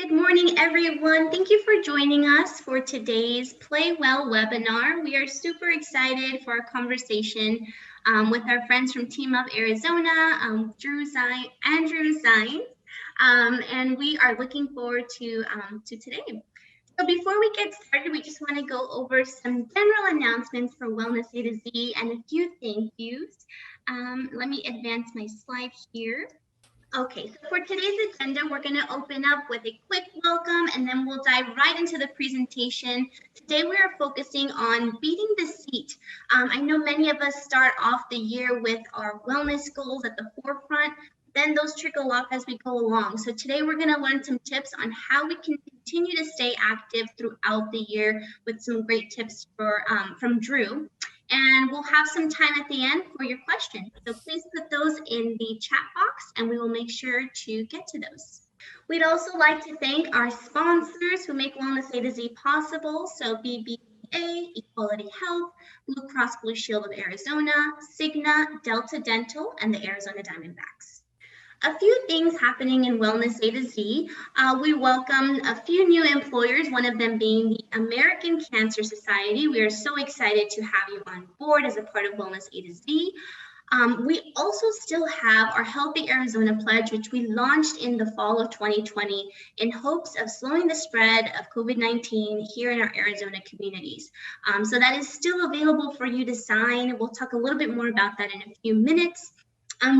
Good morning, everyone. Thank you for joining us for today's PlayWELL webinar. We are super excited for our conversation with our friends from Team Up Arizona, Drew Saenz, and we are looking forward to today. So before we get started, we just want to go over some general announcements for Wellness A to Z and a few thank yous. Let me advance my slide here. Okay, so for today's agenda, we're going to open up with a quick welcome and then we'll dive right into the presentation. Today we are focusing on beating the seat. I know many of us start off the year with our wellness goals at the forefront, then those trickle off as we go along. So today we're going to learn some tips on how we can continue to stay active throughout the year with some great tips from Drew. And we'll have some time at the end for your questions. So please put those in the chat box and we will make sure to get to those. We'd also like to thank our sponsors who make Wellness A to Z possible. So BBVA, Equality Health, Blue Cross Blue Shield of Arizona, Cigna, Delta Dental, and the Arizona Diamondbacks. A few things happening in Wellness A to Z. We welcome a few new employers, one of them being the American Cancer Society. We are so excited to have you on board as a part of Wellness A to Z. We also still have our Healthy Arizona Pledge, which we launched in the fall of 2020 in hopes of slowing the spread of COVID-19 here in our Arizona communities. So that is still available for you to sign. We'll talk a little bit more about that in a few minutes.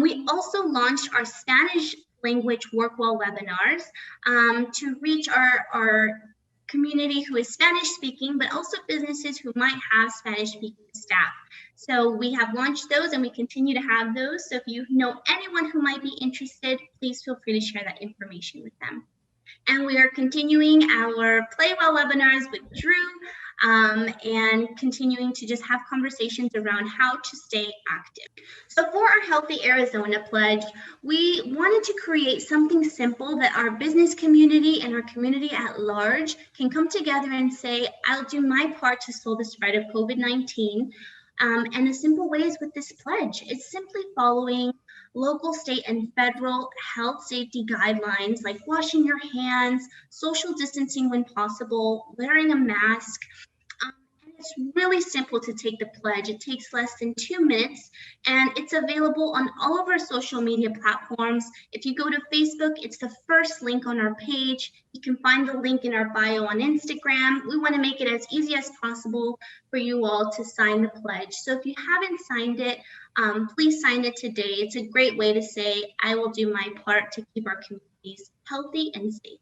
We also launched our Spanish language WorkWell webinars to reach our community who is Spanish speaking, but also businesses who might have Spanish speaking staff. So we have launched those and we continue to have those. So if you know anyone who might be interested, please feel free to share that information with them. And we are continuing our PlayWELL webinars with Drew and continuing to just have conversations around how to stay active. So for our Healthy Arizona Pledge, we wanted to create something simple that our business community and our community at large can come together and say, I'll do my part to slow the spread of COVID-19. And the simple ways with this pledge, it's simply following local, state, and federal health safety guidelines like washing your hands, social distancing when possible, wearing a mask. It's really simple to take the pledge. It takes less than 2 minutes and it's available on all of our social media platforms. If you go to Facebook, it's the first link on our page. You can find the link in our bio on Instagram. We want to make it as easy as possible for you all to sign the pledge. So if you haven't signed it, please sign it today. It's a great way to say, I will do my part to keep our communities healthy and safe.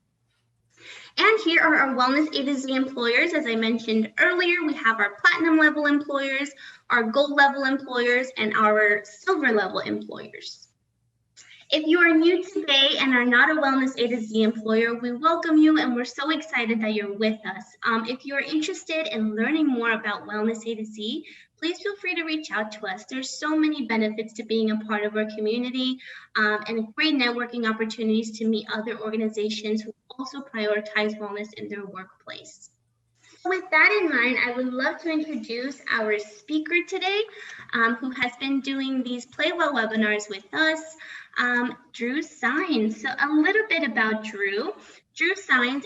And here are our Wellness A to Z employers. As I mentioned earlier, we have our platinum level employers, our gold level employers, and our silver level employers. If you are new today and are not a Wellness A to Z employer, we welcome you and we're so excited that you're with us. If you're interested in learning more about Wellness A to Z, please feel free to reach out to us. There's so many benefits to being a part of our community and great networking opportunities to meet other organizations who also prioritize wellness in their workplace. With that in mind, I would love to introduce our speaker today, who has been doing these PlayWELL webinars with us, Drew Saenz. So a little bit about Drew. Drew Saenz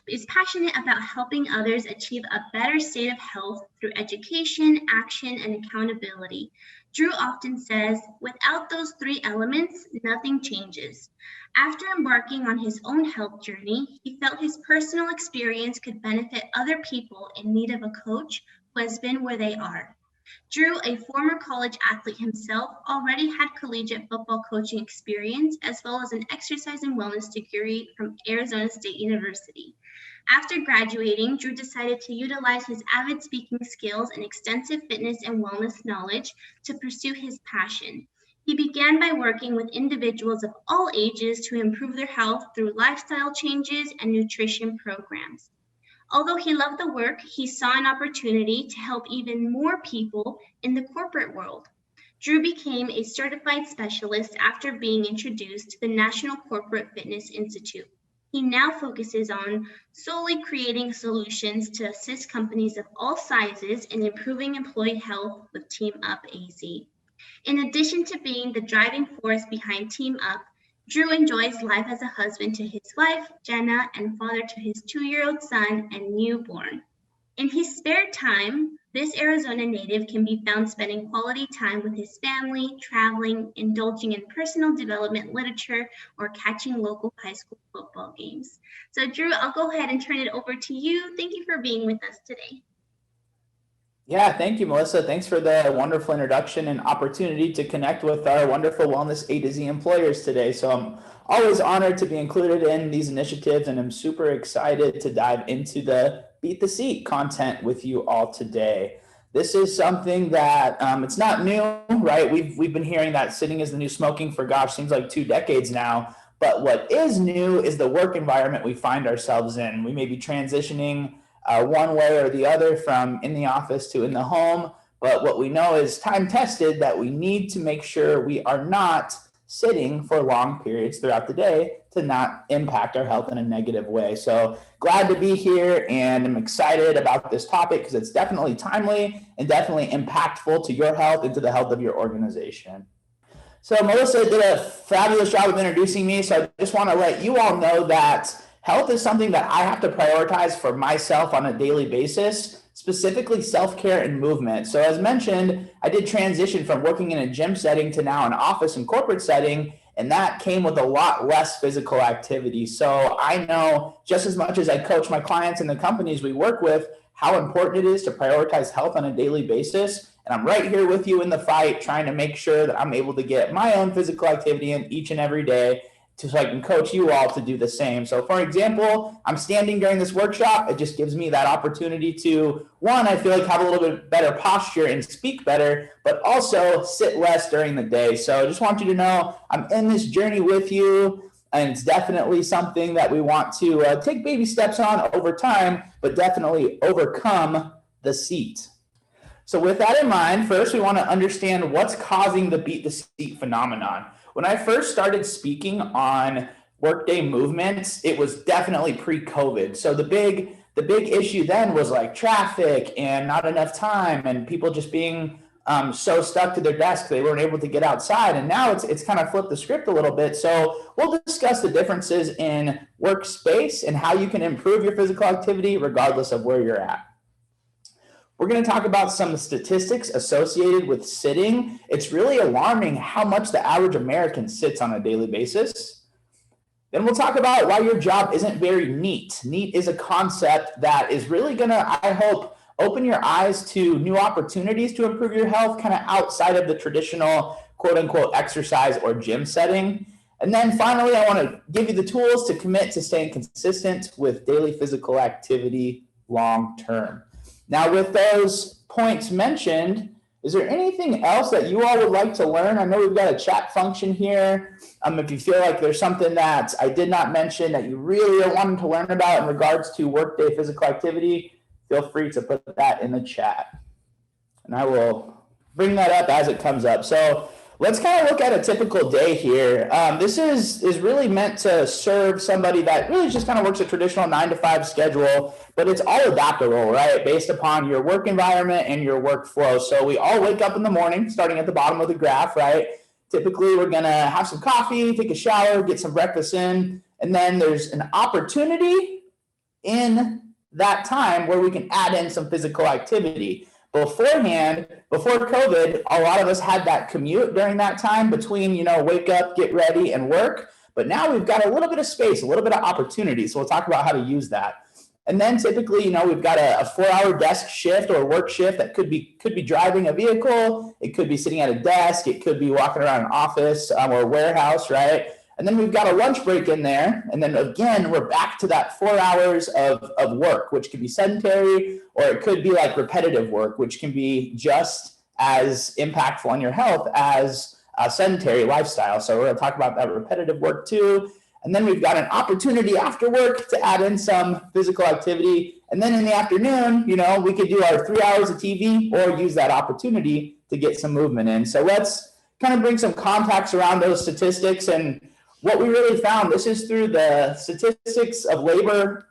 is passionate about helping others achieve a better state of health through education, action, and accountability. Drew often says, without those 3 elements, nothing changes. After embarking on his own health journey, he felt his personal experience could benefit other people in need of a coach who has been where they are. Drew, a former college athlete himself, already had collegiate football coaching experience as well as an exercise and wellness degree from Arizona State University. After graduating, Drew decided to utilize his avid speaking skills and extensive fitness and wellness knowledge to pursue his passion. He began by working with individuals of all ages to improve their health through lifestyle changes and nutrition programs. Although he loved the work, he saw an opportunity to help even more people in the corporate world. Drew became a certified specialist after being introduced to the National Corporate Fitness Institute. He now focuses on solely creating solutions to assist companies of all sizes in improving employee health with Team Up AZ. In addition to being the driving force behind Team Up, Drew enjoys life as a husband to his wife, Jenna, and father to his 2-year-old son and newborn. In his spare time, this Arizona native can be found spending quality time with his family, traveling, indulging in personal development literature, or catching local high school football games. So Drew, I'll go ahead and turn it over to you. Thank you for being with us today. Yeah, thank you, Melissa. Thanks for the wonderful introduction and opportunity to connect with our wonderful wellness A to Z employers today. So I'm always honored to be included in these initiatives, and I'm super excited to dive into the Beat the Seat content with you all today. This is something that it's not new, right? We've been hearing that sitting is the new smoking for, gosh, seems like 2 decades now. But what is new is the work environment we find ourselves in. We may be transitioning one way or the other from in the office to in the home. But what we know is time tested that we need to make sure we are not sitting for long periods throughout the day to not impact our health in a negative way. So glad to be here, and I'm excited about this topic because it's definitely timely and definitely impactful to your health and to the health of your organization. So Melissa did a fabulous job of introducing me. So I just want to let you all know that health is something that I have to prioritize for myself on a daily basis, specifically self-care and movement. So as mentioned, I did transition from working in a gym setting to now an office and corporate setting, and that came with a lot less physical activity. So I know just as much as I coach my clients and the companies we work with, how important it is to prioritize health on a daily basis. And I'm right here with you in the fight, trying to make sure that I'm able to get my own physical activity in each and every day, so I can coach you all to do the same. So for example, I'm standing during this workshop. It just gives me that opportunity to, one, I feel like have a little bit better posture and speak better, but also sit less during the day. So I just want you to know I'm in this journey with you, and it's definitely something that we want to take baby steps on over time, but definitely overcome the seat. So with that in mind, first we want to understand what's causing the beat the seat phenomenon. When I first started speaking on Workday movements, it was definitely pre-COVID. So the big issue then was like traffic and not enough time, and people just being so stuck to their desk they weren't able to get outside. And now it's kind of flipped the script a little bit. So we'll discuss the differences in workspace and how you can improve your physical activity regardless of where you're at. We're going to talk about some statistics associated with sitting. It's really alarming how much the average American sits on a daily basis. Then we'll talk about why your job isn't very neat. Neat is a concept that is really going to, I hope, open your eyes to new opportunities to improve your health, kind of outside of the traditional quote unquote exercise or gym setting. And then finally, I want to give you the tools to commit to staying consistent with daily physical activity long term. Now, with those points mentioned, is there anything else that you all would like to learn? I know we've got a chat function here. If you feel like there's something that I did not mention that you really are wanting to learn about in regards to Workday physical activity, feel free to put that in the chat. And I will bring that up as it comes up. So let's kind of look at a typical day here. This is really meant to serve somebody that really just kind of works a traditional 9-to-5 schedule, but it's all adaptable, right? Based upon your work environment and your workflow. So we all wake up in the morning, starting at the bottom of the graph, right? Typically, we're going to have some coffee, take a shower, get some breakfast in, and then there's an opportunity in that time where we can add in some physical activity. Beforehand, before COVID, a lot of us had that commute during that time between, wake up, get ready, and work. But now we've got a little bit of space, a little bit of opportunity. So we'll talk about how to use that. And then typically, we've got a 4-hour desk shift or work shift that could be driving a vehicle. It could be sitting at a desk. It could be walking around an office or a warehouse, right? And then we've got a lunch break in there. And then again, we're back to that 4 hours of work, which could be sedentary, or it could be like repetitive work, which can be just as impactful on your health as a sedentary lifestyle. So we're going to talk about that repetitive work too. And then we've got an opportunity after work to add in some physical activity. And then in the afternoon, we could do our 3 hours of TV or use that opportunity to get some movement in. So let's kind of bring some context around those statistics. And what we really found, this is through the Statistics of Labor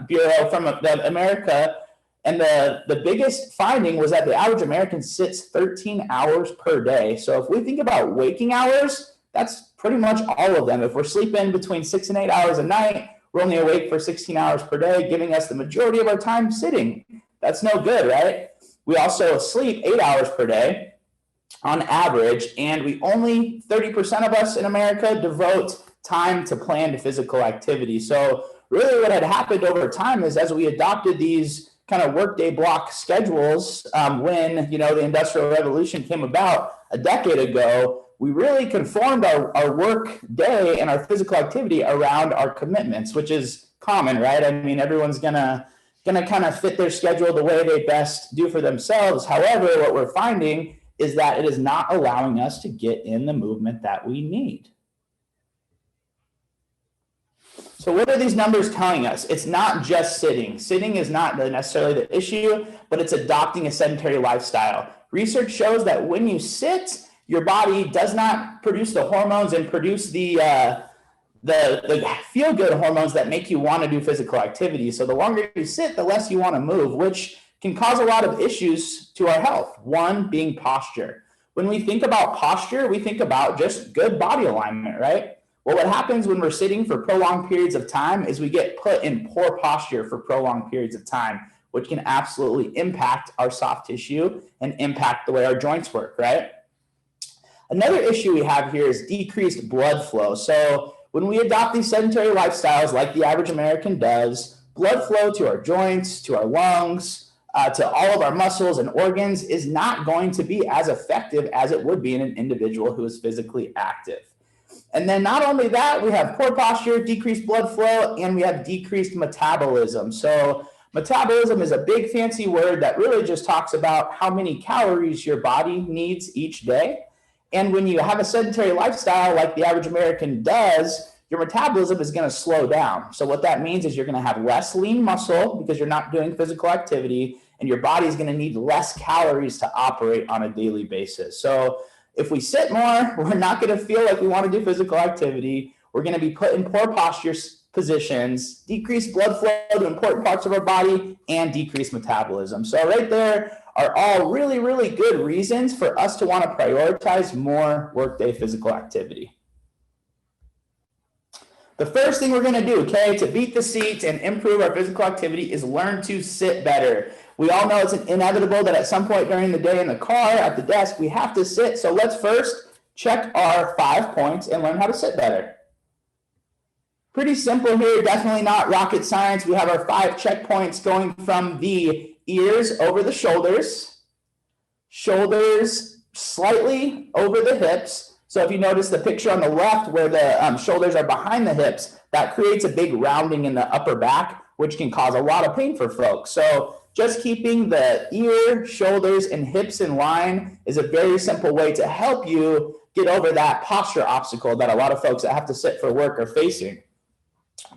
Bureau from America, and the biggest finding was that the average American sits 13 hours per day. So if we think about waking hours, that's pretty much all of them. If we're sleeping between 6 and 8 hours a night, we're only awake for 16 hours per day, giving us the majority of our time sitting. That's no good, right? We also sleep 8 hours per day on average, and we only 30% of us in America devote time to planned physical activity. So really what had happened over time is as we adopted these kind of workday block schedules, when the Industrial Revolution came about a decade ago, we really conformed our work day and our physical activity around our commitments, which is common, right? I mean, everyone's gonna kind of fit their schedule the way they best do for themselves. However, what we're finding is that it is not allowing us to get in the movement that we need. So what are these numbers telling us? It's not just sitting. Sitting is not necessarily the issue, but it's adopting a sedentary lifestyle. Research shows that when you sit, your body does not produce the hormones and produce the feel-good hormones that make you want to do physical activity. So the longer you sit, the less you want to move, which can cause a lot of issues to our health. One being posture. When we think about posture, we think about just good body alignment, right? Well, what happens when we're sitting for prolonged periods of time is we get put in poor posture for prolonged periods of time, which can absolutely impact our soft tissue and impact the way our joints work, right? Another issue we have here is decreased blood flow. So when we adopt these sedentary lifestyles like the average American does, blood flow to our joints, to our lungs, to all of our muscles and organs is not going to be as effective as it would be in an individual who is physically active. And then not only that, we have poor posture, decreased blood flow, and we have decreased metabolism. So metabolism is a big fancy word that really just talks about how many calories your body needs each day. And when you have a sedentary lifestyle like the average American does, your metabolism is going to slow down. So what that means is you're going to have less lean muscle because you're not doing physical activity, and your body is going to need less calories to operate on a daily basis. So if we sit more, we're not going to feel like we want to do physical activity. We're going to be put in poor posture positions, decreased blood flow to important parts of our body, and decreased metabolism. So right there are all really, really good reasons for us to want to prioritize more workday physical activity. The first thing we're going to do, okay, to beat the seat and improve our physical activity is learn to sit better. We all know it's inevitable that at some point during the day in the car, at the desk, we have to sit. So let's first check our 5 points and learn how to sit better. Pretty simple here, definitely not rocket science. We have our 5 checkpoints going from the ears over the shoulders, shoulders slightly over the hips. So if you notice the picture on the left where the shoulders are behind the hips, that creates a big rounding in the upper back, which can cause a lot of pain for folks. So just keeping the ear, shoulders, and hips in line is a very simple way to help you get over that posture obstacle that a lot of folks that have to sit for work are facing.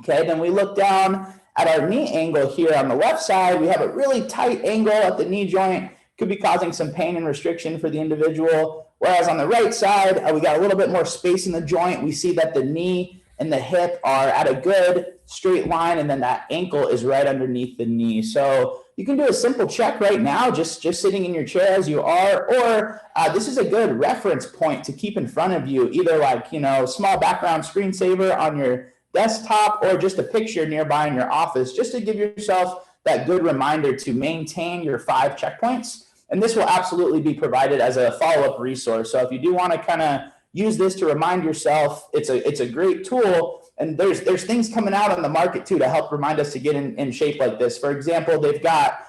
Okay, then we look down at our knee angle here on the left side. We have a really tight angle at the knee joint, could be causing some pain and restriction for the individual. Whereas on the right side, we got a little bit more space in the joint. We see that the knee and the hip are at a good straight line, and then that ankle is right underneath the knee. So you can do a simple check right now, just sitting in your chair as you are, or this is a good reference point to keep in front of you, either like, small background screensaver on your desktop or just a picture nearby in your office, just to give yourself that good reminder to maintain your 5 checkpoints. And this will absolutely be provided as a follow-up resource. So if you do want to kind of use this to remind yourself, it's a great tool. And there's things coming out on the market too to help remind us to get in shape like this. For example, they've got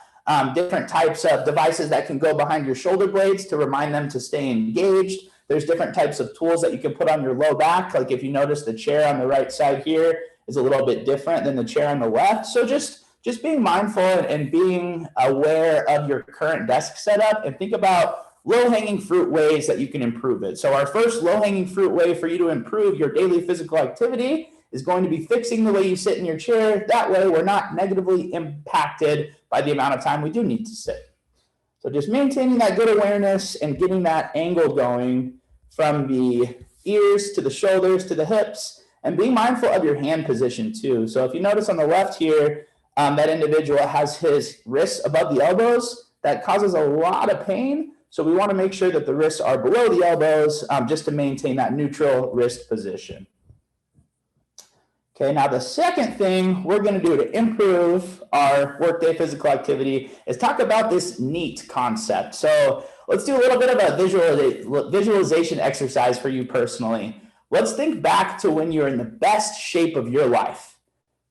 different types of devices that can go behind your shoulder blades to remind them to stay engaged. There's different types of tools that you can put on your low back. Like if you notice the chair on the right side here is a little bit different than the chair on the left. So just being mindful and being aware of your current desk setup, and think about low-hanging fruit ways that you can improve it. So our first low-hanging fruit way for you to improve your daily physical activity is going to be fixing the way you sit in your chair. That way we're not negatively impacted by the amount of time we do need to sit. So just maintaining that good awareness and getting that angle going from the ears to the shoulders to the hips, and being mindful of your hand position too. So if you notice on the left here, that individual has his wrists above the elbows. That causes a lot of pain So we want to make sure that the wrists are below the elbows just to maintain that neutral wrist position. Okay, now the second thing we're going to do to improve our workday physical activity is talk about this NEAT concept. So let's do a little bit of a visualization exercise for you personally. Let's think back to when you're in the best shape of your life.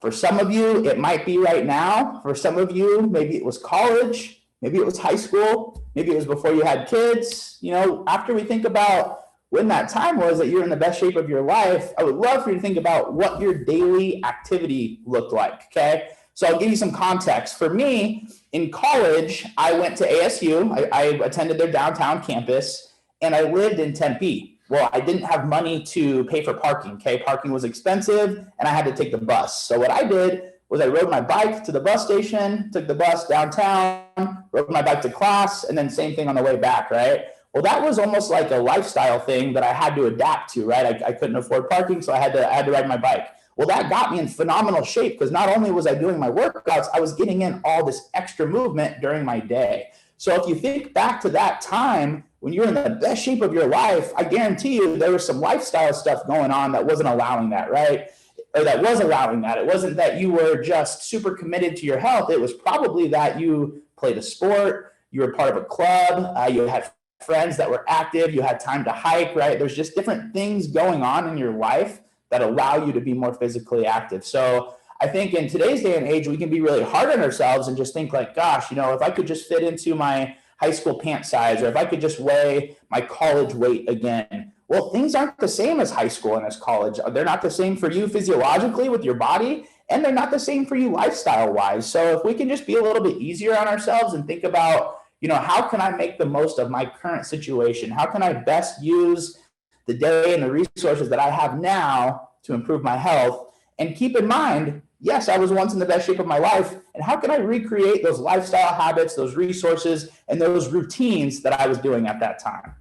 For some of you, it might be right now. For some of you, maybe it was college, maybe it was high school, maybe it was before you had kids. You know, after we think about when that time was that you're in the best shape of your life, I would love for you to think about what your daily activity looked like, okay? So I'll give you some context. For me, in college, I went to ASU. I attended their downtown campus, and I lived in Tempe. Well, I didn't have money to pay for parking, okay? Parking was expensive, and I had to take the bus. So what I did was I rode my bike to the bus station, took the bus downtown, rode my bike to class, and then same thing on the way back, right? Well, that was almost like a lifestyle thing that I had to adapt to, right? I couldn't afford parking, so I had to ride my bike. Well, that got me in phenomenal shape because not only was I doing my workouts, I was getting in all this extra movement during my day. So if you think back to that time when you're in the best shape of your life, I guarantee you there was some lifestyle stuff going on that wasn't allowing that, right? Or that was allowing that. It wasn't that you were just super committed to your health. It was probably that you played a sport, you were part of a club, you had friends that were active, you had time to hike, right? There's just different things going on in your life that allow you to be more physically active. So I think in today's day and age, we can be really hard on ourselves and just think like, gosh, you know, if I could just fit into my high school pant size, or if I could just weigh my college weight again. Well, things aren't the same as high school and as college. They're not the same for you physiologically with your body, and they're not the same for you lifestyle wise. So if we can just be a little bit easier on ourselves and think about, you know, how can I make the most of my current situation? How can I best use the day and the resources that I have now to improve my health? And keep in mind, yes, I was once in the best shape of my life. And how can I recreate those lifestyle habits, those resources, and those routines that I was doing at that time?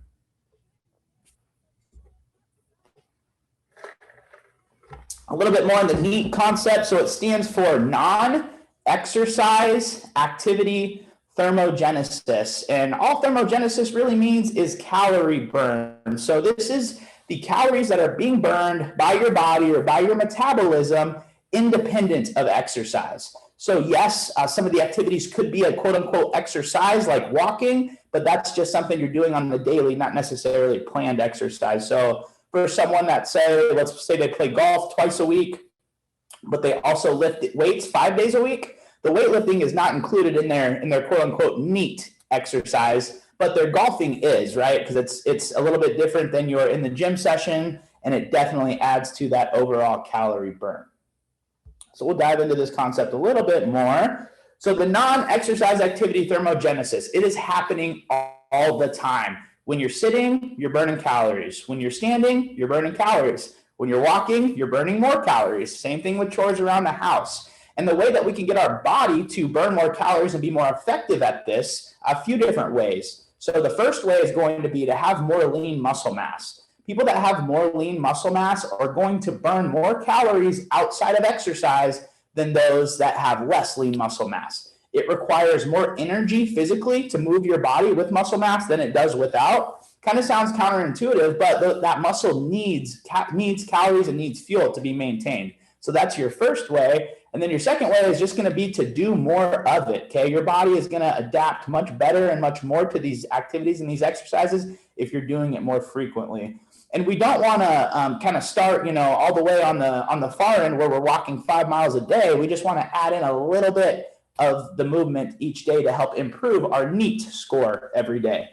A little bit more on the NEAT concept. So it stands for non-exercise activity thermogenesis. And all thermogenesis really means is calorie burn. So this is the calories that are being burned by your body or by your metabolism independent of exercise. So yes, some of the activities could be a quote unquote exercise like walking, but that's just something you're doing on the daily, not necessarily planned exercise. So for someone that let's say they play golf twice a week, but they also lift weights 5 days a week, the weightlifting is not included in their quote unquote NEAT exercise, but their golfing is, right? Because it's a little bit different than your in the gym session, and it definitely adds to that overall calorie burn. So we'll dive into this concept a little bit more. So the non-exercise activity thermogenesis, it is happening all the time. When you're sitting, you're burning calories. When you're standing, you're burning calories. When you're walking, you're burning more calories. Same thing with chores around the house. And the way that we can get our body to burn more calories and be more effective at this, a few different ways. So the first way is going to be to have more lean muscle mass. People that have more lean muscle mass are going to burn more calories outside of exercise than those that have less lean muscle mass. It requires more energy physically to move your body with muscle mass than it does without. Kind of sounds counterintuitive, but that muscle needs calories and needs fuel to be maintained. So that's your first way. And then your second way is just going to be to do more of it, okay? Your body is going to adapt much better and much more to these activities and these exercises if you're doing it more frequently. And we don't want to kind of start, you know, all the way on the far end where we're walking 5 miles a day. We just want to add in a little bit of the movement each day to help improve our NEAT score every day.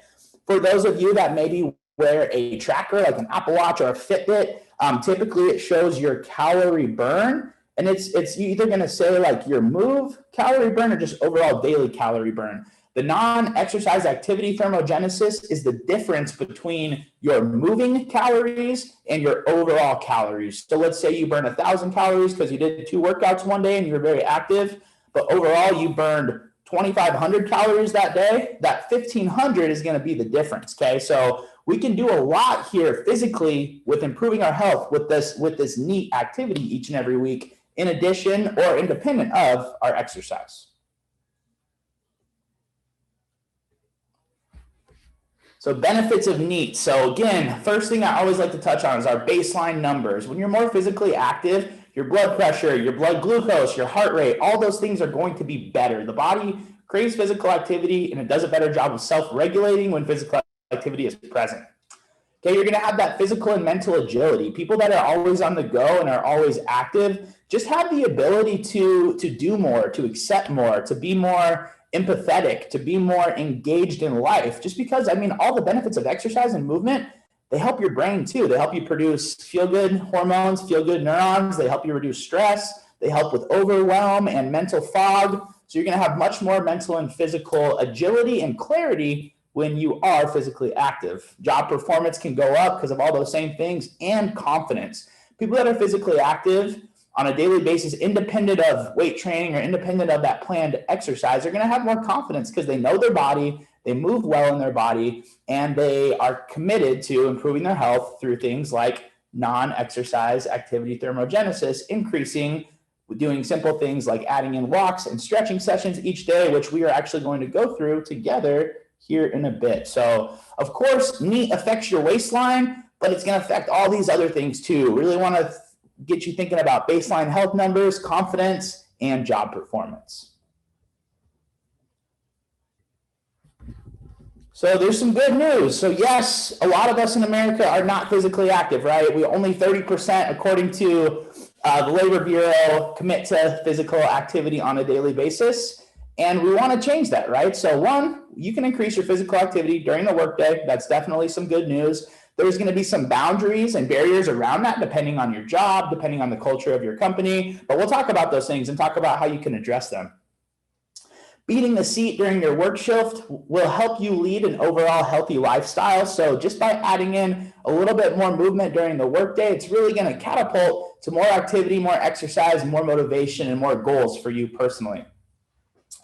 For those of you that maybe wear a tracker like an Apple Watch or a Fitbit, typically it shows your calorie burn. And it's either going to say like your move calorie burn or just overall daily calorie burn. The non-exercise activity thermogenesis is the difference between your moving calories and your overall calories. So let's say you burn 1,000 calories because you did 2 workouts one day and you're very active, but overall you burned 2,500 calories that day. That 1,500 is going to be the difference, okay? So we can do a lot here physically with improving our health with this NEAT activity each and every week, in addition or independent of our exercise. So benefits of NEAT. So again, first thing I always like to touch on is our baseline numbers. When you're more physically active, your blood pressure, your blood glucose, your heart rate, all those things are going to be better. The body craves physical activity and it does a better job of self-regulating when physical activity is present. Okay, you're going to have that physical and mental agility. People that are always on the go and are always active just have the ability to do more, to accept more, to be more empathetic, to be more engaged in life. Just because, I mean, all the benefits of exercise and movement, they help your brain too. They help you produce feel-good hormones, feel-good neurons. They help you reduce stress. They help with overwhelm and mental fog. So you're going to have much more mental and physical agility and clarity when you are physically active. Job performance can go up because of all those same things, and confidence. People that are physically active on a daily basis, independent of weight training or independent of that planned exercise, are going to have more confidence because they know their body, they move well in their body, and they are committed to improving their health through things like non-exercise activity thermogenesis, increasing, doing simple things like adding in walks and stretching sessions each day, which we are actually going to go through together here in a bit. So of course, NEAT affects your waistline, but it's going to affect all these other things too. Really want to get you thinking about baseline health numbers, confidence, and job performance. So there's some good news. So yes, a lot of us in America are not physically active, right? We only 30%, according to the Labor Bureau, commit to physical activity on a daily basis. And we want to change that, right? So one, you can increase your physical activity during the workday. That's definitely some good news. There's going to be some boundaries and barriers around that, depending on your job, depending on the culture of your company. But we'll talk about those things and talk about how you can address them. Beating the seat during your work shift will help you lead an overall healthy lifestyle. So just by adding in a little bit more movement during the workday, it's really going to catapult to more activity, more exercise, more motivation, and more goals for you personally.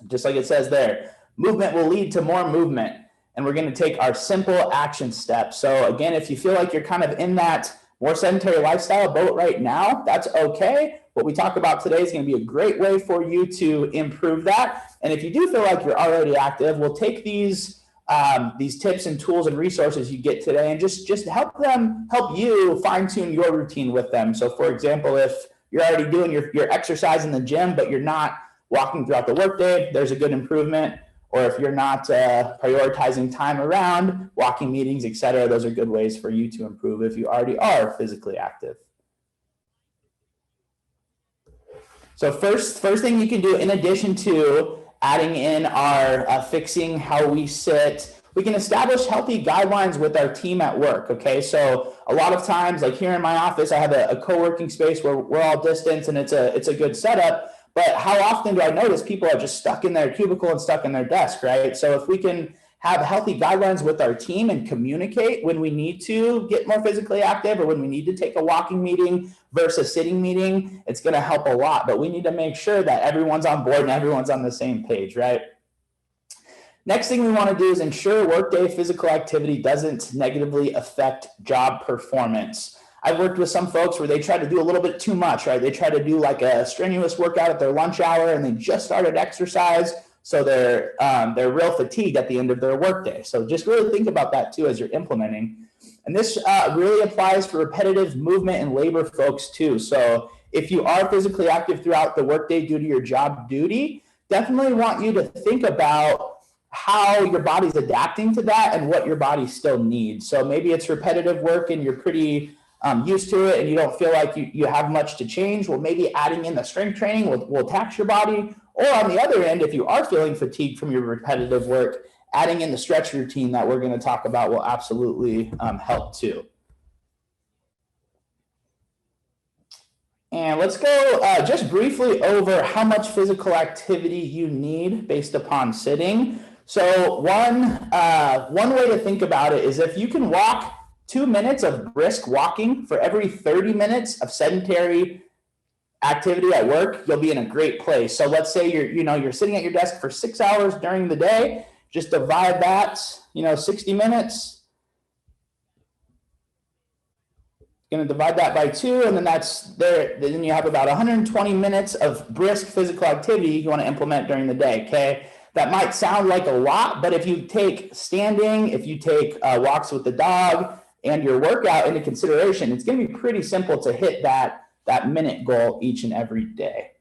Just like it says there, movement will lead to more movement. And we're going to take our simple action steps. So again, if you feel like you're kind of in that more sedentary lifestyle boat right now, that's okay. What we talk about today is going to be a great way for you to improve that. And if you do feel like you're already active, we'll take these tips and tools and resources you get today and just help you fine tune your routine with them. So for example, if you're already doing your exercise in the gym, but you're not walking throughout the workday, there's a good improvement. Or if you're not prioritizing time around walking meetings, et cetera, those are good ways for you to improve if you already are physically active. So first thing you can do, in addition to adding in our fixing how we sit, we can establish healthy guidelines with our team at work, okay? So a lot of times, like here in my office, I have a co-working space where we're all distanced and it's a good setup. But how often do I notice people are just stuck in their cubicle and stuck in their desk, right? So if we can have healthy guidelines with our team and communicate when we need to get more physically active or when we need to take a walking meeting versus sitting meeting, it's going to help a lot. But we need to make sure that everyone's on board and everyone's on the same page, right? Next thing we want to do is ensure workday physical activity doesn't negatively affect job performance. I've worked with some folks where they try to do a little bit too much, right? They try to do like a strenuous workout at their lunch hour and they just started exercise. So they're real fatigued at the end of their workday. So just really think about that too as you're implementing. And this really applies for repetitive movement and labor folks too. So if you are physically active throughout the workday due to your job duty, definitely want you to think about how your body's adapting to that and what your body still needs. So maybe it's repetitive work and you're pretty used to it and you don't feel like you have much to change. Well, maybe adding in the strength training will tax your body. Or on the other end, if you are feeling fatigued from your repetitive work, adding in the stretch routine that we're going to talk about will absolutely help too. And let's go just briefly over how much physical activity you need based upon sitting. So one way to think about it is if you can walk 2 minutes of brisk walking for every 30 minutes of sedentary activity at work, you'll be in a great place. So let's say you're sitting at your desk for 6 hours during the day, just divide that, 60 minutes. Going to divide that by 2, and then you have about 120 minutes of brisk physical activity you want to implement during the day, okay? that might sound like a lot, but if you take standing, if you take walks with the dog and your workout into consideration, it's going to be pretty simple to hit that minute goal each and every day.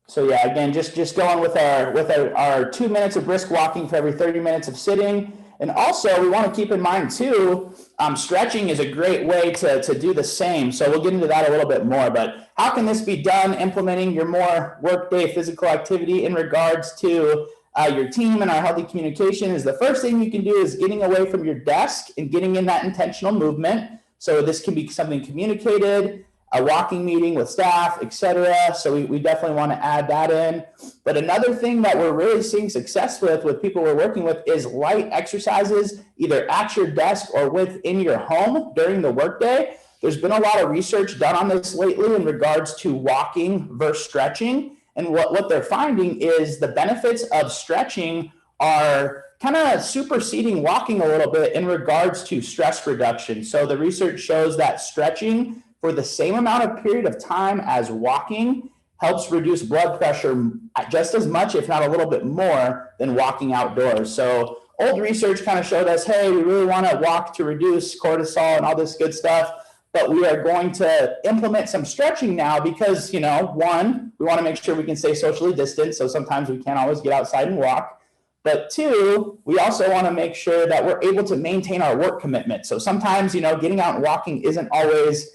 So yeah, again, just going with our 2 minutes of brisk walking for every 30 minutes of sitting. And also we want to keep in mind too, stretching is a great way to do the same. So we'll get into that a little bit more, but how can this be done implementing your more workday physical activity in regards to your team and our healthy communication? Is the first thing you can do is getting away from your desk and getting in that intentional movement. So this can be something communicated, a walking meeting with staff, etc. So we definitely want to add that in. But another thing that we're really seeing success with people we're working with is light exercises, either at your desk or within your home during the workday. There's been a lot of research done on this lately in regards to walking versus stretching. And what they're finding is the benefits of stretching are kind of superseding walking a little bit in regards to stress reduction. So the research shows that stretching for the same amount of period of time as walking helps reduce blood pressure just as much, if not a little bit more, than walking outdoors. So old research kind of showed us, hey, we really want to walk to reduce cortisol and all this good stuff, but we are going to implement some stretching now because, one, we want to make sure we can stay socially distanced, so sometimes we can't always get outside and walk. But two, we also want to make sure that we're able to maintain our work commitment. So sometimes, getting out and walking isn't always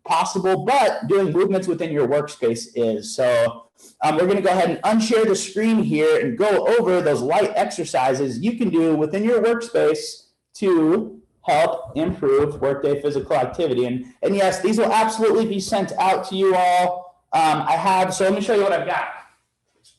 possible, but doing movements within your workspace is. So we're going to go ahead and unshare the screen here and go over those light exercises you can do within your workspace to help improve workday physical activity. And yes, these will absolutely be sent out to you all. So let me show you what I've got.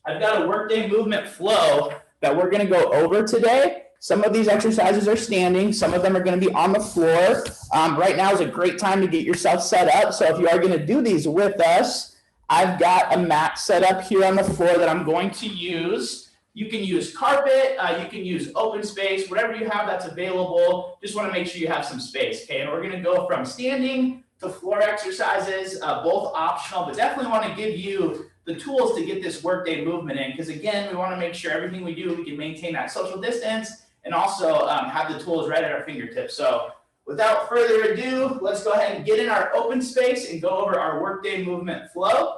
I've got a workday movement flow that we're going to go over today. Some of these exercises are standing. Some of them are going to be on the floor. Right now is a great time to get yourself set up. So if you are going to do these with us, I've got a mat set up here on the floor that I'm going to use. You can use carpet. You can use open space, whatever you have that's available. Just want to make sure you have some space. Okay, and we're going to go from standing to floor exercises, both optional, but definitely want to give you the tools to get this workday movement in. Because again, we want to make sure everything we do, we can maintain that social distance and also have the tools right at our fingertips. So without further ado, let's go ahead and get in our open space and go over our workday movement flow.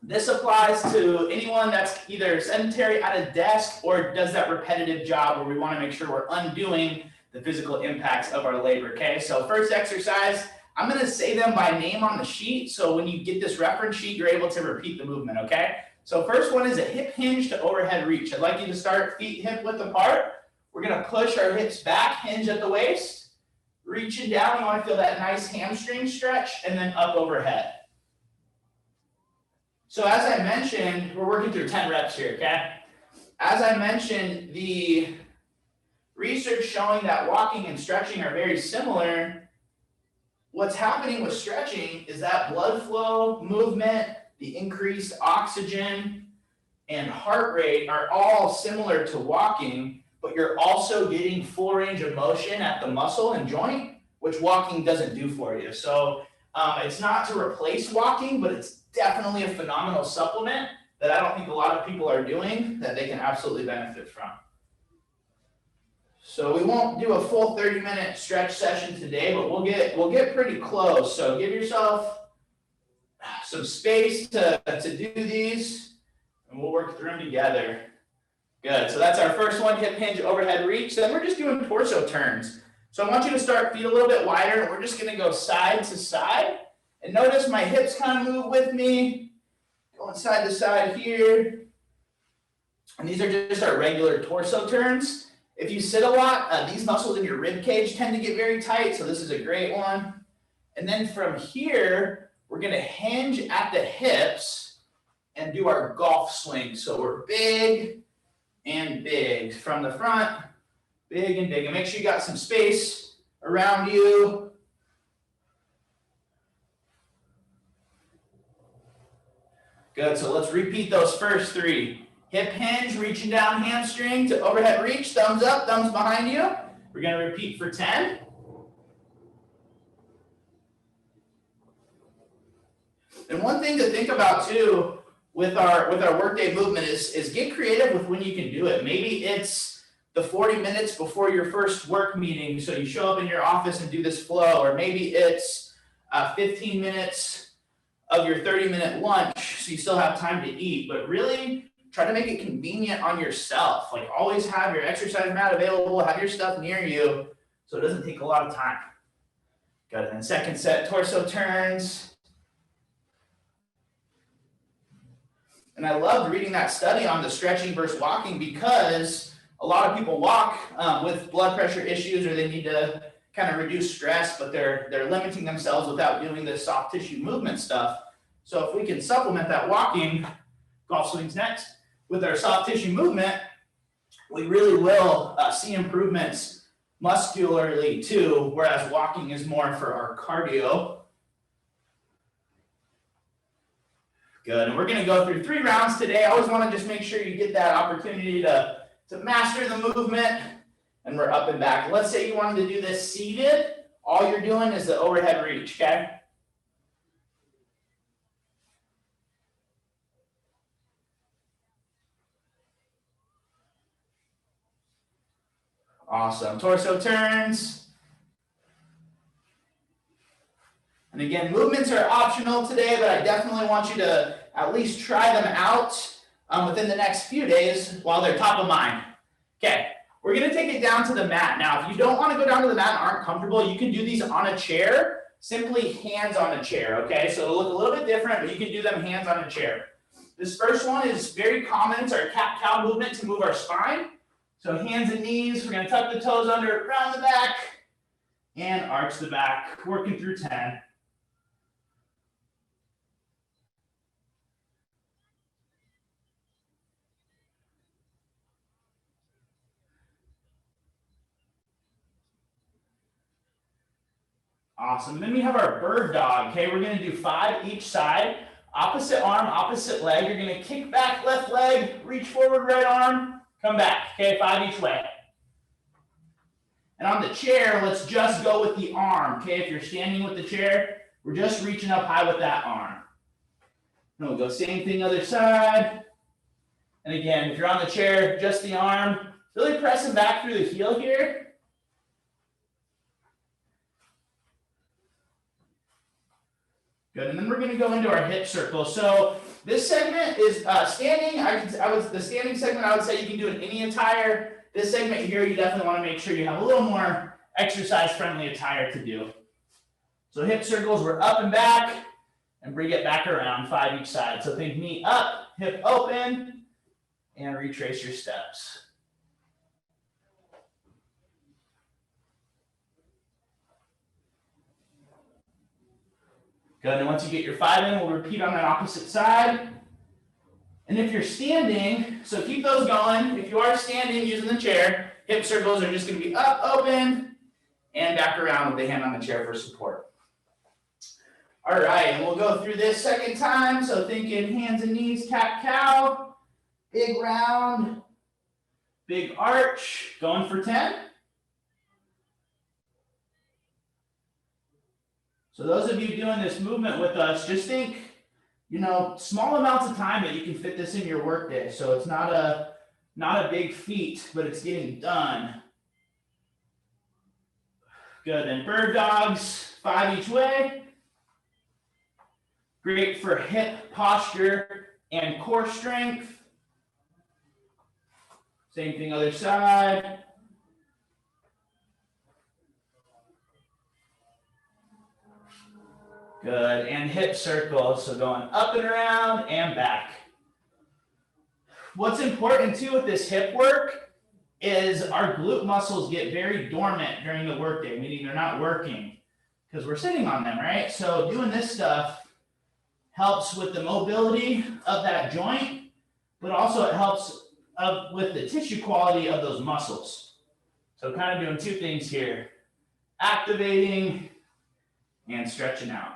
This applies to anyone that's either sedentary at a desk or does that repetitive job where we want to make sure we're undoing the physical impacts of our labor, okay? So first exercise, I'm going to say them by name on the sheet. So when you get this reference sheet, you're able to repeat the movement, okay? So first one is a hip hinge to overhead reach. I'd like you to start feet hip width apart. We're going to push our hips back, hinge at the waist, reaching down. You want to feel that nice hamstring stretch, and then up overhead. So as I mentioned, we're working through 10 reps here, okay? As I mentioned, the research showing that walking and stretching are very similar. What's happening with stretching is that blood flow, movement, the increased oxygen, and heart rate are all similar to walking, but you're also getting full range of motion at the muscle and joint, which walking doesn't do for you. So it's not to replace walking, but it's definitely a phenomenal supplement that I don't think a lot of people are doing that they can absolutely benefit from. So we won't do a full 30-minute stretch session today, but we'll get pretty close. So give yourself some space to do these, and we'll work through them together. Good. So that's our first one, hip hinge, overhead reach. Then we're just doing torso turns. So I want you to start feet a little bit wider, and we're just going to go side to side. And notice my hips kind of move with me, going side to side here. And these are just our regular torso turns. If you sit a lot, these muscles in your rib cage tend to get very tight, so this is a great one. And then from here, we're going to hinge at the hips and do our golf swing. So we're big and big from the front, big and big. And make sure you got some space around you. Good, so let's repeat those first three. Hip hinge, reaching down hamstring to overhead reach, thumbs up, thumbs behind you. We're going to repeat for 10. And one thing to think about too with our workday movement is get creative with when you can do it. Maybe it's the 40 minutes before your first work meeting, so you show up in your office and do this flow, or maybe it's 15 minutes of your 30-minute lunch, so you still have time to eat, but really try to make it convenient on yourself. Like always have your exercise mat available, have your stuff near you, so it doesn't take a lot of time. Good, and then second set, torso turns. And I loved reading that study on the stretching versus walking, because a lot of people walk with blood pressure issues, or they need to kind of reduce stress, but they're limiting themselves without doing this soft tissue movement stuff. So if we can supplement that walking, golf swings next, with our soft tissue movement, we really will see improvements muscularly too, whereas walking is more for our cardio. Good, and we're gonna go through 3 rounds today. I always wanna just make sure you get that opportunity to master the movement, and we're up and back. Let's say you wanted to do this seated. All you're doing is the overhead reach, okay? Awesome, torso turns. And again, movements are optional today, but I definitely want you to at least try them out within the next few days while they're top of mind. Okay, we're gonna take it down to the mat. Now, if you don't wanna go down to the mat and aren't comfortable, you can do these on a chair, simply hands on a chair, okay? So it'll look a little bit different, but you can do them hands on a chair. This first one is very common. It's our cat-cow movement to move our spine. So hands and knees, we're gonna tuck the toes under, round the back, and arch the back, working through 10. Awesome. Then we have our bird dog. Okay, we're going to do 5 each side. Opposite arm, opposite leg. You're going to kick back left leg, reach forward right arm, come back. Okay, 5 each way. And on the chair, let's just go with the arm. Okay, if you're standing with the chair, we're just reaching up high with that arm. And we'll go same thing other side. And again, if you're on the chair, just the arm. Really pressing back through the heel here. Good, and then we're going to go into our hip circle. So this segment is standing. The standing segment, I would say you can do in any attire. This segment here, you definitely want to make sure you have a little more exercise-friendly attire to do. So hip circles, we're up and back, and bring it back around, 5 each side. So think knee up, hip open, and retrace your steps. Good, and once you get your 5 in, we'll repeat on that opposite side. And if you're standing, so keep those going. If you are standing using the chair, hip circles are just going to be up, open, and back around with the hand on the chair for support. All right, and we'll go through this second time. So thinking hands and knees, cat-cow, big round, big arch, going for 10. So those of you doing this movement with us, just think, small amounts of time that you can fit this in your workday. So it's not a big feat, but it's getting done. Good, and bird dogs, 5 each way. Great for hip posture and core strength. Same thing other side. Good, and hip circles, so going up and around and back. What's important too with this hip work is our glute muscles get very dormant during the workday, meaning they're not working because we're sitting on them, right? So doing this stuff helps with the mobility of that joint, but also it helps with the tissue quality of those muscles. So kind of doing 2 things here, activating and stretching out.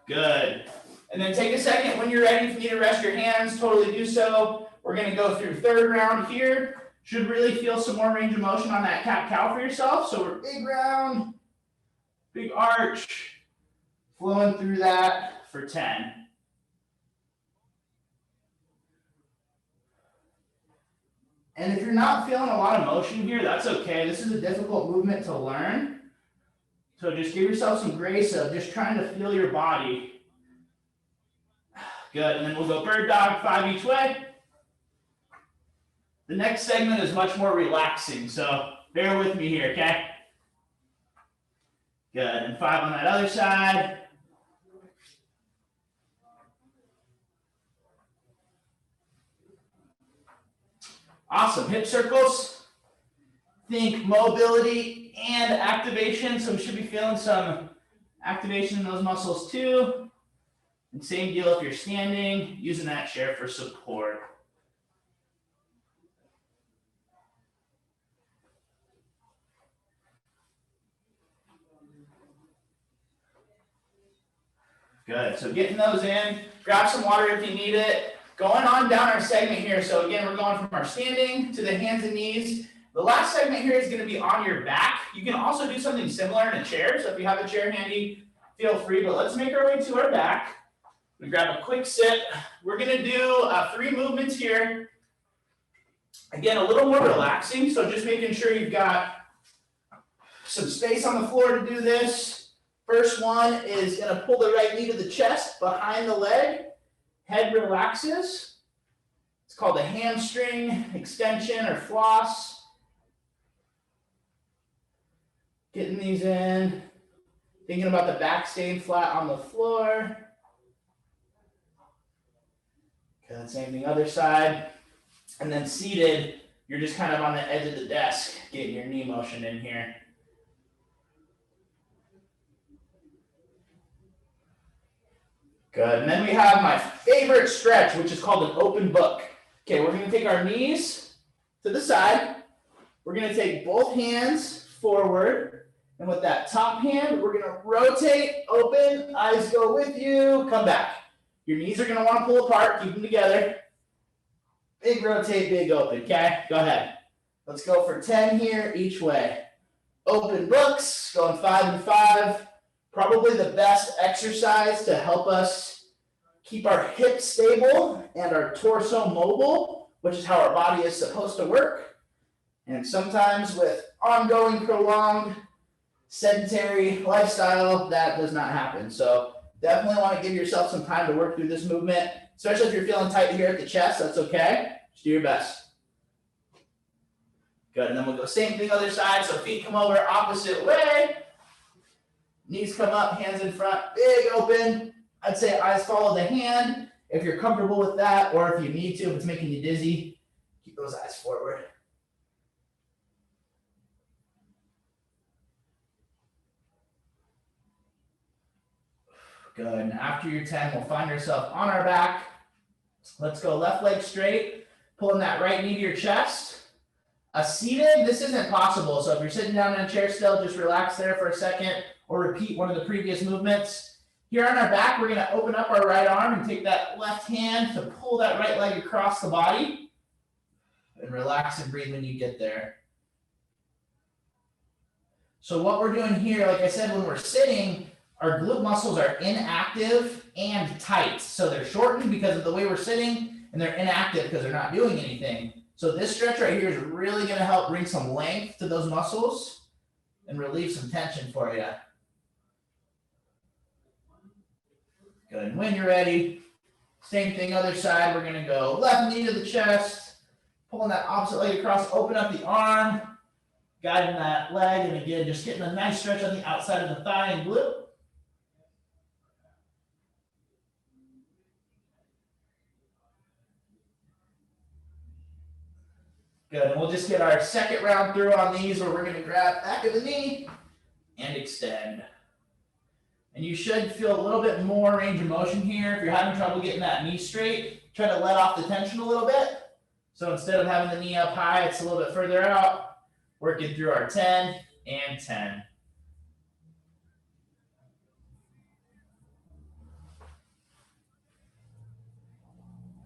Good. And then take a second when you're ready. If you need to rest your hands, totally do so. We're going to go through 3rd round here. Should really feel some more range of motion on that cat-cow for yourself. So we're big round, big arch, Flowing through that for 10. And if you're not feeling a lot of motion here, that's okay. This is a difficult movement to learn. So just give yourself some grace of just trying to feel your body. Good, and then we'll go bird dog, 5 each way. The next segment is much more relaxing, so bear with me here, okay? Good, and 5 on that other side. Awesome, hip circles. Think mobility and activation, so we should be feeling some activation in those muscles too. And same deal if you're standing, using that chair for support. Good, so getting those in, grab some water if you need it. Going on down our segment here, so again, we're going from our standing to the hands and knees. The last segment here is gonna be on your back. You can also do something similar in a chair, so if you have a chair handy, feel free, but let's make our way to our back. We grab a quick sit. We're gonna do 3 movements here. Again, a little more relaxing, so just making sure you've got some space on the floor to do this. First one is gonna pull the right knee to the chest, behind the leg. Head relaxes. It's called a hamstring extension or floss. Getting these in. Thinking about the back staying flat on the floor. Good, same thing, other side. And then seated, you're just kind of on the edge of the desk, getting your knee motion in here. Good, and then we have my favorite stretch, which is called an open book. Okay, we're gonna take our knees to the side. We're gonna take both hands forward. And with that top hand, we're gonna rotate, open, eyes go with you, come back. Your knees are gonna wanna pull apart, keep them together. Big rotate, big open, okay? Go ahead. Let's go for 10 here each way. Open books, going 5 and 5. Probably the best exercise to help us keep our hips stable and our torso mobile, which is how our body is supposed to work. And sometimes with ongoing, prolonged, sedentary lifestyle, that does not happen. So definitely want to give yourself some time to work through this movement, especially if you're feeling tight here at the chest, that's okay. Just do your best. Good, and then we'll go same thing other side, so feet come over opposite way. Knees come up, hands in front, big open. I'd say eyes follow the hand. If you're comfortable with that, or if you need to, if it's making you dizzy, keep those eyes forward. Good, and after your 10, we'll find ourselves on our back. Let's go left leg straight, pulling that right knee to your chest. Seated, this isn't possible, so if you're sitting down in a chair still, just relax there for a second, or repeat one of the previous movements. Here on our back, we're gonna open up our right arm and take that left hand to pull that right leg across the body. And relax and breathe when you get there. So what we're doing here, like I said, when we're sitting, our glute muscles are inactive and tight. So they're shortened because of the way we're sitting, and they're inactive because they're not doing anything. So this stretch right here is really gonna help bring some length to those muscles and relieve some tension for you. Good, and when you're ready, same thing other side, we're gonna go left knee to the chest, pulling that opposite leg across, open up the arm, guiding that leg, and again, just getting a nice stretch on the outside of the thigh and glute. Good, and we'll just get our second round through on these where we're gonna grab back of the knee and extend. And you should feel a little bit more range of motion here. If you're having trouble getting that knee straight, try to let off the tension a little bit. So instead of having the knee up high, it's a little bit further out. Working through our 10 and 10.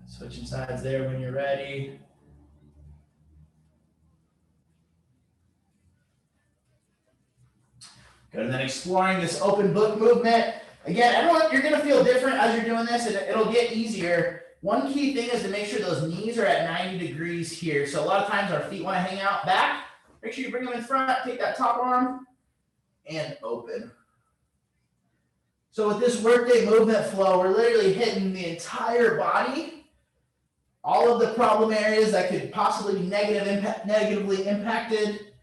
Switching sides there when you're ready. Good, and then exploring this open book movement. Again, everyone, you're gonna feel different as you're doing this, and it'll get easier. One key thing is to make sure those knees are at 90 degrees here. So a lot of times our feet wanna hang out back. Make sure you bring them in front, take that top arm, and open. So with this Workday movement flow, we're literally hitting the entire body, all of the problem areas that could possibly be negatively impacted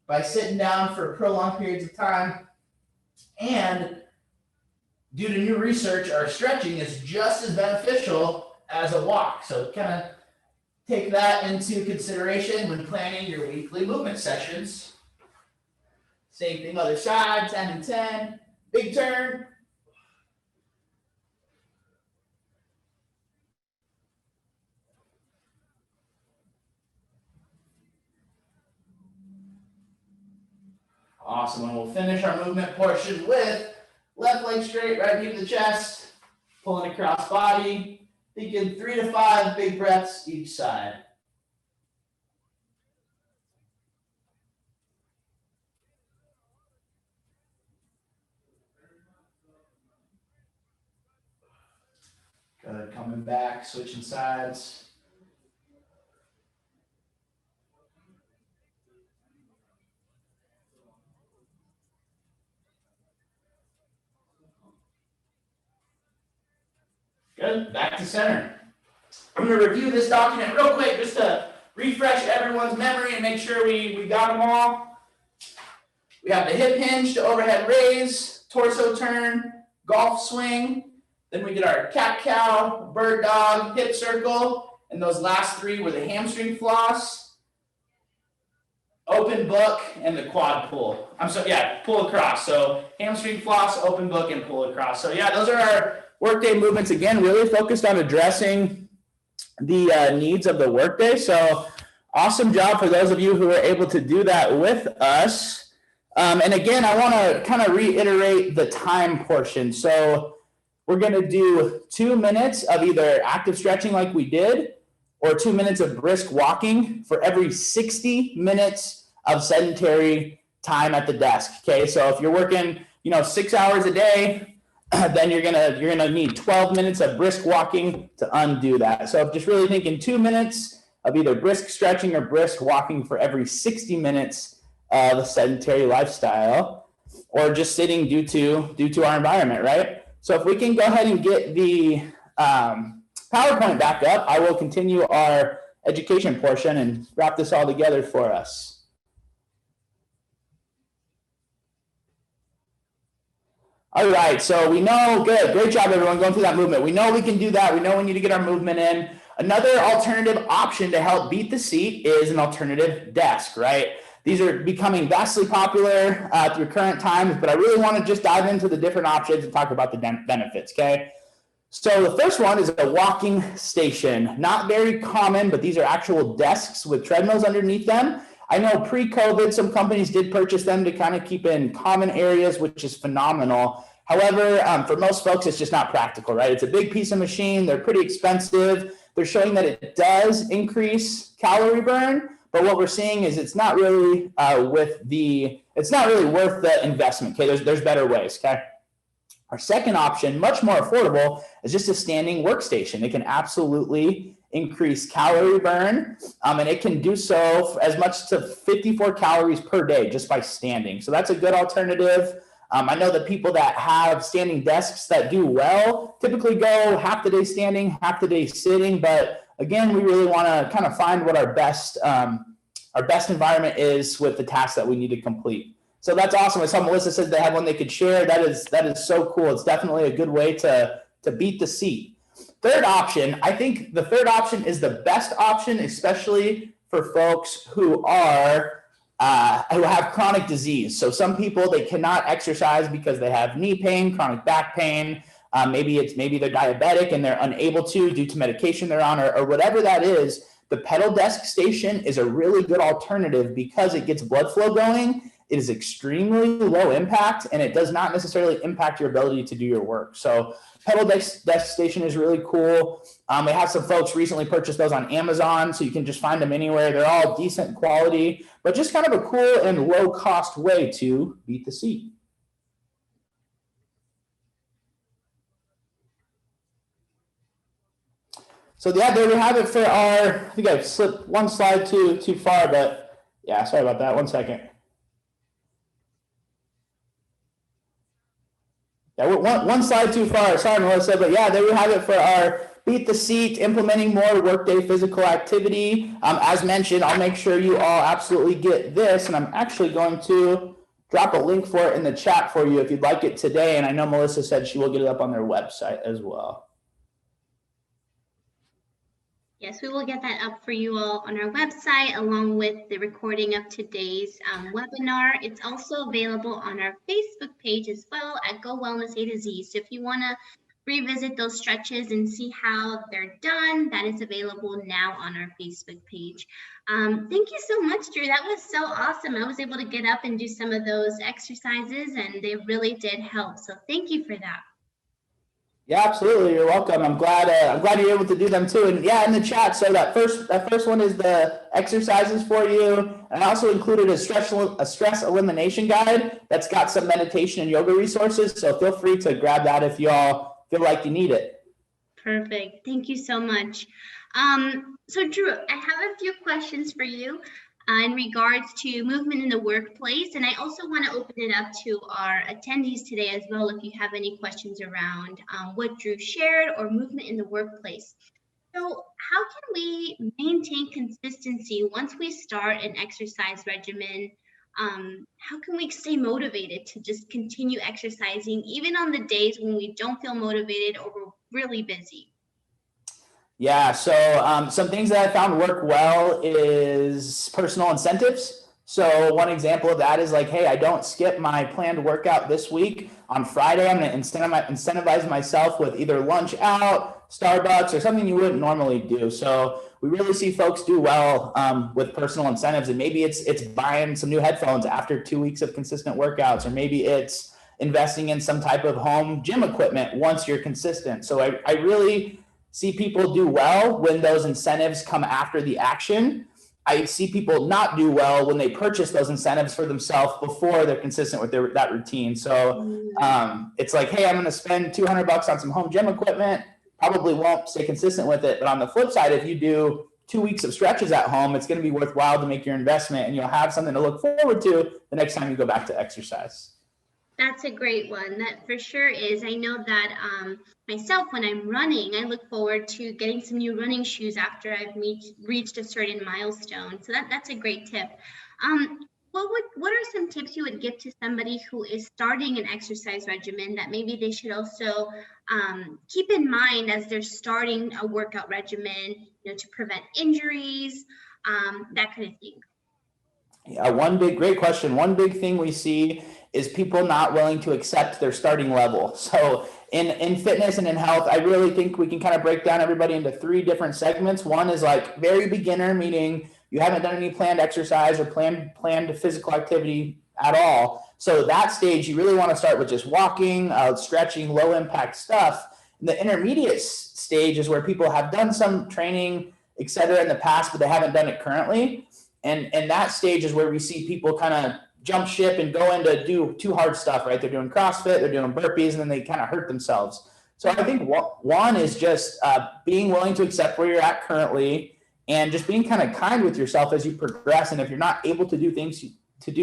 by sitting down for prolonged periods of time. And due to new research, our stretching is just as beneficial as a walk. So kind of take that into consideration when planning your weekly movement sessions. Same thing, other side, 10 and 10, big turn. Awesome, and we'll finish our movement portion with left leg straight, right knee to the chest, pulling across body, thinking 3 to 5 big breaths each side. Good, coming back, switching sides. Good, back to center. I'm going to review this document real quick just to refresh everyone's memory and make sure we got them all. We have the hip hinge to overhead raise, torso turn, golf swing. Then we did our cat cow, bird dog, hip circle, and those last 3 were the hamstring floss, open book, and the quad pull. Pull across. So hamstring floss, open book, and pull across. So yeah, those are our Workday movements. Again, really focused on addressing the needs of the workday. So awesome job for those of you who were able to do that with us. And again, I want to kind of reiterate the time portion. So we're going to do 2 minutes of either active stretching like we did, or 2 minutes of brisk walking for every 60 minutes of sedentary time at the desk. Okay, so if you're working, 6 hours a day, then you're gonna need 12 minutes of brisk walking to undo that. So just really thinking 2 minutes of either brisk stretching or brisk walking for every 60 minutes of a sedentary lifestyle, or just sitting due to our environment, right? So if we can go ahead and get the PowerPoint back up, I will continue our education portion and wrap this all together for us. All right, so we know, good, great job everyone going through that movement. We know we can do that. We know we need to get our movement in. Another alternative option to help beat the seat is an alternative desk, right? These are becoming vastly popular through current times, but I really want to just dive into the different options and talk about the benefits, okay? So the first one is a walking station. Not very common, but these are actual desks with treadmills underneath them. I know pre-COVID, some companies did purchase them to kind of keep in common areas, which is phenomenal. However, for most folks, it's just not practical, right? It's a big piece of machine. They're pretty expensive. They're showing that it does increase calorie burn, but what we're seeing is it's not really worth the investment. Okay, there's better ways. Okay. Our second option, much more affordable, is just a standing workstation. It can absolutely increase calorie burn, and it can do so as much to 54 calories per day just by standing. So that's a good alternative. I know that people that have standing desks that do well typically go half the day standing, half the day sitting. But again, we really want to kind of find what our best environment is with the tasks that we need to complete. So that's awesome. I saw Melissa says they have one they could share. That is so cool. It's definitely a good way to beat the seat. Third option, I think the third option is the best option, especially for folks who have chronic disease. So some people, they cannot exercise because they have knee pain, chronic back pain. Maybe they're diabetic and they're unable to due to medication they're on, or whatever that is. The pedal desk station is a really good alternative because it gets blood flow going. It is extremely low impact, and it does not necessarily impact your ability to do your work. So pedal desk station is really cool. We have some folks recently purchased those on Amazon, so you can just find them anywhere. They're all decent quality, but just kind of a cool and low cost way to beat the seat. So yeah, there we have it for our, I think I've slipped one slide too far, but yeah, sorry about that. 1 second. Yeah, one slide too far. Sorry, Melissa, but yeah, there we have it for our Beat the Seat, implementing more Workday physical activity. As mentioned, I'll make sure you all absolutely get this, and I'm actually going to drop a link for it in the chat for you if you'd like it today. And I know Melissa said she will get it up on their website as well. Yes, we will get that up for you all on our website, along with the recording of today's webinar. It's also available on our Facebook page as well at Go Wellness A to Z. So if you want to revisit those stretches and see how they're done, that is available now on our Facebook page. Thank you so much, Drew. That was so awesome. I was able to get up and do some of those exercises, and they really did help. So thank you for that. Yeah, absolutely. You're welcome. I'm glad you're able to do them too. And yeah, in the chat. So that first one is the exercises for you. And I also included a stress elimination guide that's got some meditation and yoga resources. So feel free to grab that if you all feel like you need it. Perfect. Thank you so much. So Drew, I have a few questions for you in regards to movement in the workplace. And I also want to open it up to our attendees today as well, if you have any questions around what Drew shared or movement in the workplace. So how can we maintain consistency once we start an exercise regimen? How can we stay motivated to just continue exercising even on the days when we don't feel motivated or we're really busy? Yeah, so some things that I found work well is personal incentives. So one example of that is like, hey, I don't skip my planned workout this week. On Friday, I'm going to incentivize myself with either lunch out, Starbucks, or something you wouldn't normally do. So we really see folks do well with personal incentives, and maybe it's buying some new headphones after 2 weeks of consistent workouts, or maybe it's investing in some type of home gym equipment once you're consistent. So I really see people do well when those incentives come after the action. I see people not do well when they purchase those incentives for themselves before they're consistent with that routine. So it's like, hey, I'm going to spend $200 on some home gym equipment. Probably won't stay consistent with it. But on the flip side, if you do 2 weeks of stretches at home, it's going to be worthwhile to make your investment, and you'll have something to look forward to the next time you go back to exercise. That's a great one. That for sure is. I know that myself, when I'm running, I look forward to getting some new running shoes after I've reached a certain milestone. So that's a great tip. What are some tips you would give to somebody who is starting an exercise regimen that maybe they should also keep in mind as they're starting a workout regimen, to prevent injuries, that kind of thing? Yeah, great question. One big thing we see is people not willing to accept their starting level. So in fitness and in health, I really think we can kind of break down everybody into 3 different segments. One is like very beginner, meaning you haven't done any planned exercise or planned physical activity at all. So that stage, you really want to start with just walking, stretching, low impact stuff. And the intermediate stage is where people have done some training, et cetera, in the past, but they haven't done it currently. And that stage is where we see people kind of jump ship and go into do too hard stuff, right? They're doing CrossFit, they're doing burpees, and then they kind of hurt themselves. So I think one is just being willing to accept where you're at currently, and just being kind of kind with yourself as you progress. And if you're not able to do things you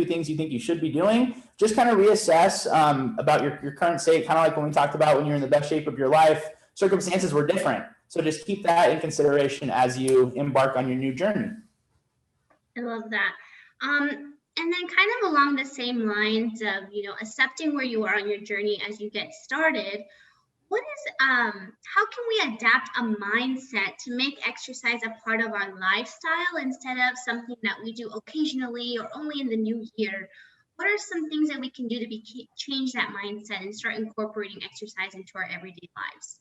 think you should be doing, just kind of reassess about your current state, kind of like when we talked about when you're in the best shape of your life. Circumstances were different. So just keep that in consideration as you embark on your new journey. I love that. And then kind of along the same lines of, accepting where you are on your journey as you get started, how can we adapt a mindset to make exercise a part of our lifestyle instead of something that we do occasionally or only in the new year? What are some things that we can do to change that mindset and start incorporating exercise into our everyday lives?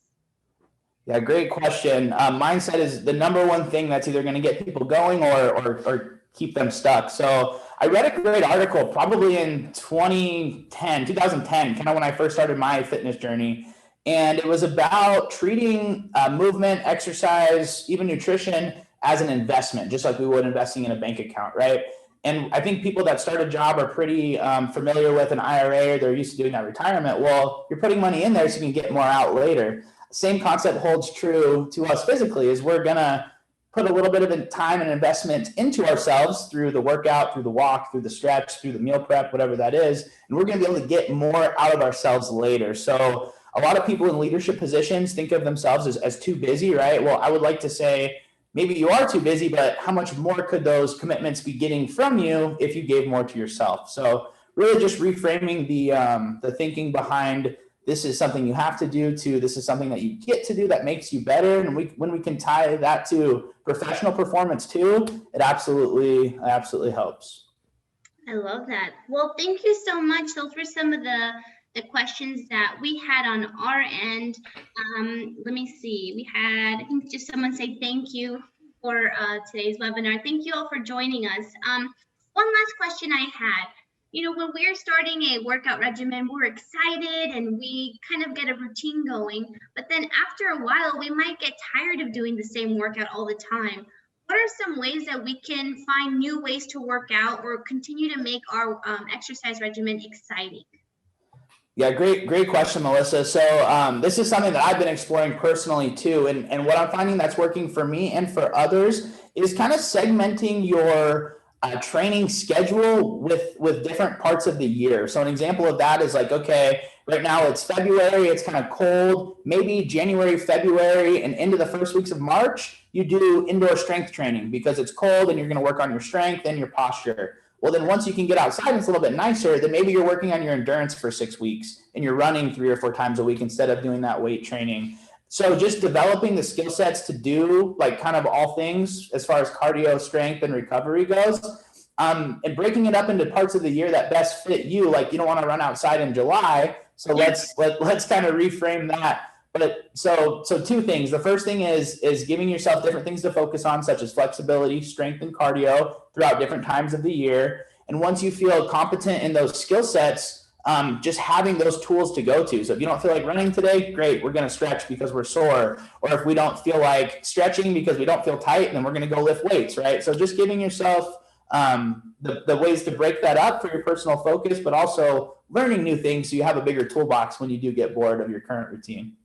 Yeah, great question. Mindset is the number one thing that's either going to get people going or keep them stuck. So I read a great article probably in 2010, kind of when I first started my fitness journey. And it was about treating movement, exercise, even nutrition as an investment, just like we would investing in a bank account, right? And I think people that start a job are pretty familiar with an IRA, or they're used to doing that retirement. Well, you're putting money in there so you can get more out later. same concept holds true to us physically, is we're going to put a little bit of time and investment into ourselves through the workout, through the walk, through the stretch, through the meal prep, whatever that is. And we're going to be able to get more out of ourselves later. So a lot of people in leadership positions think of themselves as too busy, right? Well, I would like to say, maybe you are too busy, but how much more could those commitments be getting from you if you gave more to yourself? So really just reframing the thinking behind this is something you have to do to this is something that you get to do that makes you better. And when we can tie that to professional performance too, it absolutely helps. I love that. Well, thank you so much. Those were some of the questions that we had on our end. Let me see. We had, I think, just someone say thank you for today's webinar. Thank you all for joining us. One last question I had. You know, when we're starting a workout regimen, we're excited and we kind of get a routine going, but then after a while, we might get tired of doing the same workout all the time. What are some ways that we can find new ways to work out or continue to make our exercise regimen exciting? Yeah, great question, Melissa. So this is something that I've been exploring personally too. And what I'm finding that's working for me and for others is kind of segmenting your training schedule with different parts of the year. So an example of that is like, okay, right now it's February, it's kind of cold, maybe January, February, and into the first weeks of March, you do indoor strength training because it's cold and you're going to work on your strength and your posture. Well, then once you can get outside and it's a little bit nicer, then maybe you're working on your endurance for 6 weeks and you're running 3 or 4 times a week instead of doing that weight training. So just developing the skill sets to do like kind of all things as far as cardio, strength, and recovery goes, and breaking it up into parts of the year that best fit you. Like you don't want to run outside in July, so let's kind of reframe that. But so 2 things. The first thing is giving yourself different things to focus on, such as flexibility, strength, and cardio throughout different times of the year. And once you feel competent in those skill sets, just having those tools to go to. So if you don't feel like running today, great, we're going to stretch because we're sore. Or if we don't feel like stretching because we don't feel tight, then we're going to go lift weights, right? So just giving yourself the ways to break that up for your personal focus, but also learning new things so you have a bigger toolbox when you do get bored of your current routine.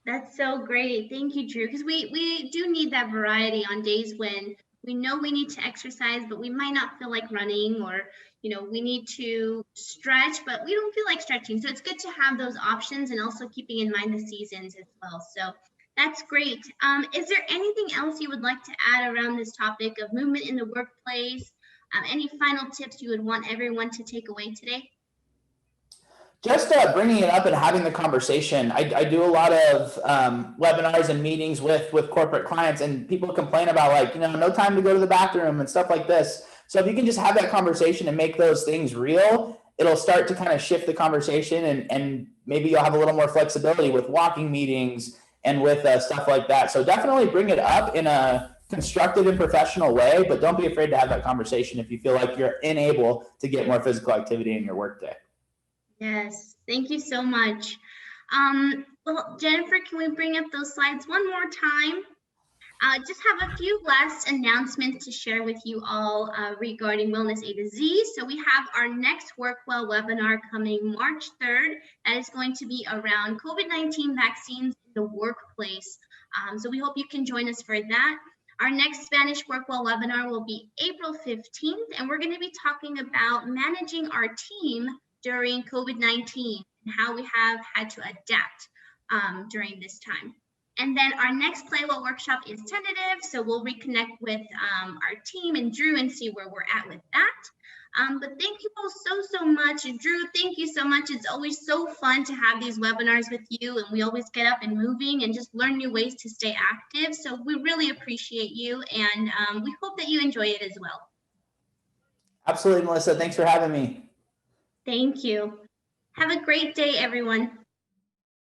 That's so great. Thank you, Drew, because we do need that variety on days when we know we need to exercise, but we might not feel like running, or we need to stretch, but we don't feel like stretching. So it's good to have those options and also keeping in mind the seasons as well. So that's great. Is there anything else you would like to add around this topic of movement in the workplace? Any final tips you would want everyone to take away today? Just bringing it up and having the conversation. I do a lot of webinars and meetings with corporate clients, and people complain about like, no time to go to the bathroom and stuff like this. So if you can just have that conversation and make those things real, it'll start to kind of shift the conversation, and maybe you'll have a little more flexibility with walking meetings and with stuff like that. So definitely bring it up in a constructive and professional way, but don't be afraid to have that conversation if you feel like you're unable to get more physical activity in your workday. Yes, thank you so much. Well, Jennifer, can we bring up those slides one more time? Just have a few last announcements to share with you all regarding Wellness A to Z. So we have our next WorkWell webinar coming March 3rd. That is going to be around COVID-19 vaccines in the workplace. So we hope you can join us for that. Our next Spanish WorkWell webinar will be April 15th, and we're going to be talking about managing our team during COVID-19 and how we have had to adapt during this time. And then our next PlayWELL workshop is tentative, so we'll reconnect with our team and Drew and see where we're at with that. But thank you all so much. Drew, thank you so much. It's always so fun to have these webinars with you, and we always get up and moving and just learn new ways to stay active. So we really appreciate you, and we hope that you enjoy it as well. Absolutely, Melissa. Thanks for having me. Thank you. Have a great day, everyone.